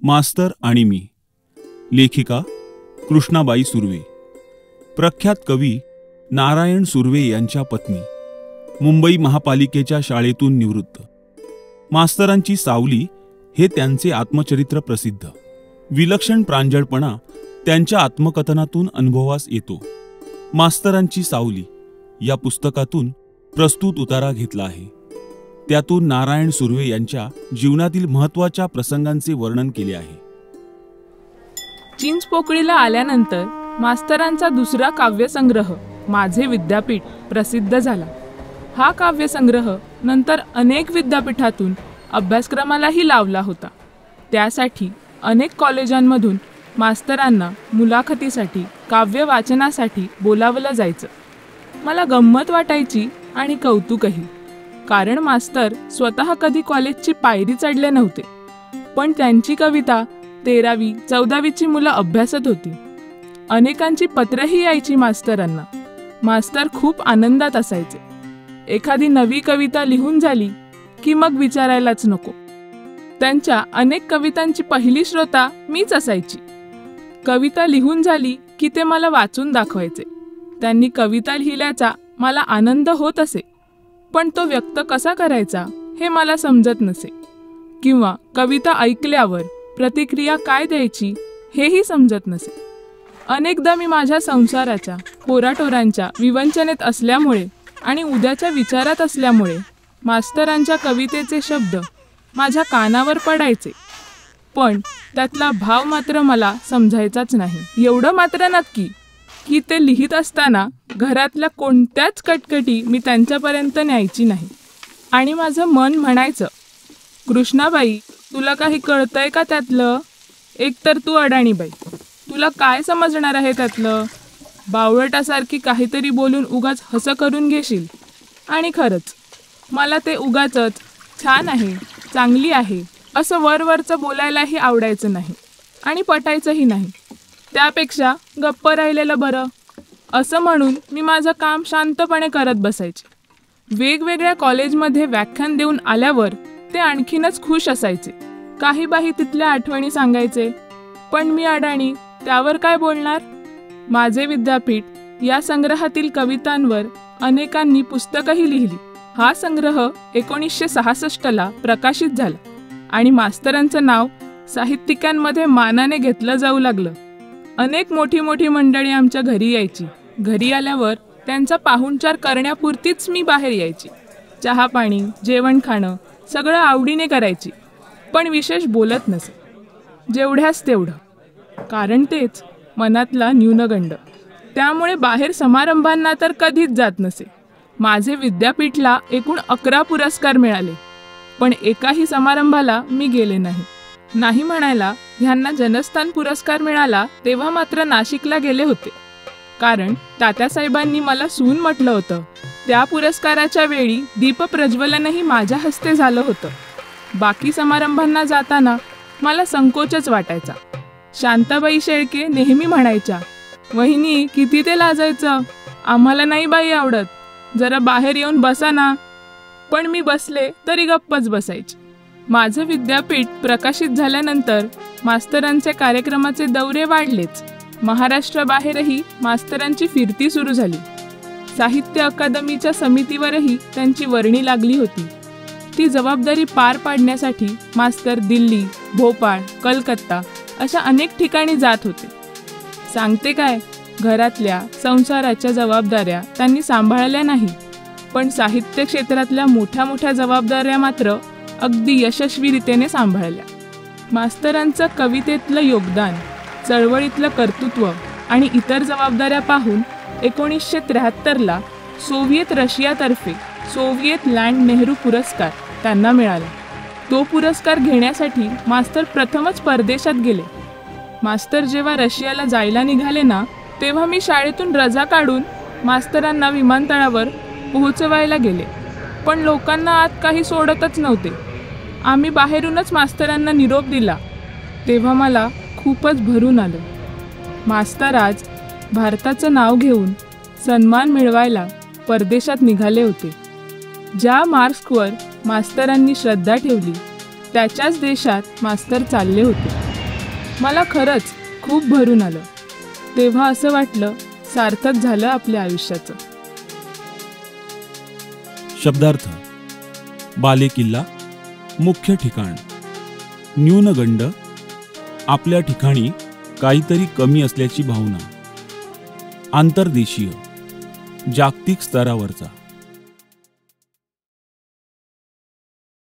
मास्तर आणि मी. लेखिका कृष्णाबाई सुर्वे. प्रख्यात कवी नारायण सुर्वे यांच्या पत्नी. मुंबई महापालिकेच्या शाळेतून निवृत्त. मास्तरांची सावली हे त्यांचे आत्मचरित्र प्रसिद्ध. विलक्षण प्रांजळपणा त्यांच्या आत्मकथनातून अनुभवास येतो. मास्तरांची सावली या पुस्तकातून प्रस्तुत उतारा घेतला आहे. त्यातून नारायण सुर्वे यांच्या जीवनातील महत्त्वाच्या प्रसंगांचे वर्णन केले आहे. चिंचपोकळीला आल्यानंतर मास्तरांचा दुसरा काव्यसंग्रह माझे विद्यापीठ प्रसिद्ध झाला. हा काव्यसंग्रह नंतर अनेक विद्यापीठातून अभ्यासक्रमालाही लावला होता. त्यासाठी अनेक कॉलेजांमधून मास्तरांना मुलाखतीसाठी, काव्य वाचनासाठी बोलावलं जायचं. मला गंमत वाटायची आणि कौतुकही, कारण मास्तर स्वतः कधी कॉलेजची पायरी चढले नव्हते. पण त्यांची कविता 13वी 14वीची मुलं अभ्यासत होती. अनेकांची पत्रही यायची मास्तरांना. मास्तर खूप आनंदात असायचे. एखादी नवी कविता लिहून झाली की मग विचारायलाच नको. त्यांच्या अनेक कवितांची पहिली श्रोता मीच असायची. कविता लिहून झाली की ते मला वाचून दाखवायचे. त्यांनी कविता लिहिल्याचा मला आनंद होत असे, पण तो व्यक्त कसा करायचा हे मला समजत नसे, किंवा कविता ऐकल्यावर प्रतिक्रिया काय द्यायची हेही समजत नसे. अनेकदा मी माझ्या संसाराच्या, पोराटोरांच्या विवंचनेत असल्यामुळे आणि उद्याच्या विचारात असल्यामुळे मास्तरांच्या कवितेचे शब्द माझ्या कानावर पडायचे, पण त्यातला भाव मात्र मला समजायचाच नाही. एवढं मात्र नक्की की ते लिहित असताना घरातल्या कोणत्याच कटकटी मी त्यांच्यापर्यंत न्यायची नाही. आणि माझं मन म्हणायचं, कृष्णाबाई, तुला काही कळतंय का त्यातलं? एकतर तू अडाणीबाई, तुला काय समजणार आहे त्यातलं? बावळटासारखी काहीतरी बोलून उगाच हसं करून घेशील. आणि खरंच मला ते उगाचच छान आहे, चांगली आहे असं वरवरचं बोलायलाही आवडायचं नाही आणि पटायचंही नाही. त्यापेक्षा गप्प राहिलेलं बरं असं म्हणून मी माझं काम शांतपणे करत बसायचे. वेगवेगळ्या कॉलेजमध्ये व्याख्यान देऊन आल्यावर ते आणखीनच खुश असायचे. काही बाही तिथल्या आठवणी सांगायचे, पण मी अडाणी, त्यावर काय बोलणार? माझे विद्यापीठ या संग्रहातील कवितांवर अनेकांनी पुस्तकंही लिहिली. हा संग्रह 1966ला प्रकाशित झाला आणि मास्तरांचं नाव साहित्यिकांमध्ये मानाने घेतलं जाऊ लागलं. अनेक मोठी मोठी मंडळी आमच्या घरी यायची. घरी आल्यावर त्यांचा पाहुणचार करण्यापुरतीच मी बाहेर यायची. चहा पाणी, जेवण खाणं सगळं आवडीने करायची, पण विशेष बोलत नसे. जेवढ्यास तेवढं, कारण तेच मनातला न्यूनगंड. त्यामुळे बाहेर समारंभांना तर कधीच जात नसे. माझे विद्यापीठला एकूण 11 पुरस्कार मिळाले, पण एकाही समारंभाला मी गेले नाही. नाही म्हणायला, ह्यांना जनस्थान पुरस्कार मिळाला तेव्हा मात्र नाशिकला गेले होते, कारण तात्यासाहेबांनी मला सून म्हटलं होतं. त्या पुरस्काराच्या वेळी दीपप्रज्वलनही माझ्या हस्ते झालं होतं. बाकी समारंभांना जाताना मला संकोचच वाटायचा. शांताबाई शेळके नेहमी म्हणायच्या, वहिनी किती ते लाजायचं, आम्हाला नाही बाई आवडत, जरा बाहेर येऊन बसा ना. पण मी बसले तरी गप्पच बसायचे. माझं विद्यापीठ प्रकाशित झाल्यानंतर मास्तरांचे कार्यक्रमाचे दौरे वाढलेच. महाराष्ट्राबाहेरही मास्तरांची फिरती सुरू झाली. साहित्य अकादमीच्या समितीवरही त्यांची वर्णी लागली होती. ती जबाबदारी पार पाडण्यासाठी मास्तर दिल्ली, भोपाळ, कलकत्ता अशा अनेक ठिकाणी जात होते. सांगते काय, घरातल्या, संसाराच्या जबाबदाऱ्या त्यांनी सांभाळल्या नाही, पण साहित्य क्षेत्रातल्या मोठ्या मोठ्या जबाबदाऱ्या मात्र अगदी यशस्वीरितेने सांभाळल्या. मास्तरांचं कवितेतलं योगदान, चळवळीतलं कर्तृत्व आणि इतर जबाबदाऱ्या पाहून 1973ला सोव्हिएत रशियातर्फे सोव्हिएत लँड नेहरू पुरस्कार त्यांना मिळाला. तो पुरस्कार घेण्यासाठी मास्तर प्रथमच परदेशात गेले. मास्तर जेव्हा रशियाला जायला निघाले ना, तेव्हा मी शाळेतून रजा काढून मास्तरांना विमानतळावर पोहोचवायला गेले, पण लोकांना आत काही सोडतच नव्हते. आम्ही बाहेरूनच मास्तरांना निरोप दिला, तेव्हा मला खूपच भरून आलं. मास्तर आज भारताचं नाव घेऊन सन्मान मिळवायला परदेशात निघाले होते. ज्या मार्क्सवर मास्तरांनी श्रद्धा ठेवली त्याच्याच देशात मास्तर चालले होते. मला खरंच खूप भरून आलं. तेव्हा असं वाटलं सार्थक झालं आपल्या आयुष्याचं. शब्दार्थ: बालेकिल्ला, मुख्य ठिकाण. न्यूनगंड, आपल्या ठिकाणी काहीतरी कमी असल्याची भावना. आंतर्देशीय, जागतिक स्तरावरचा.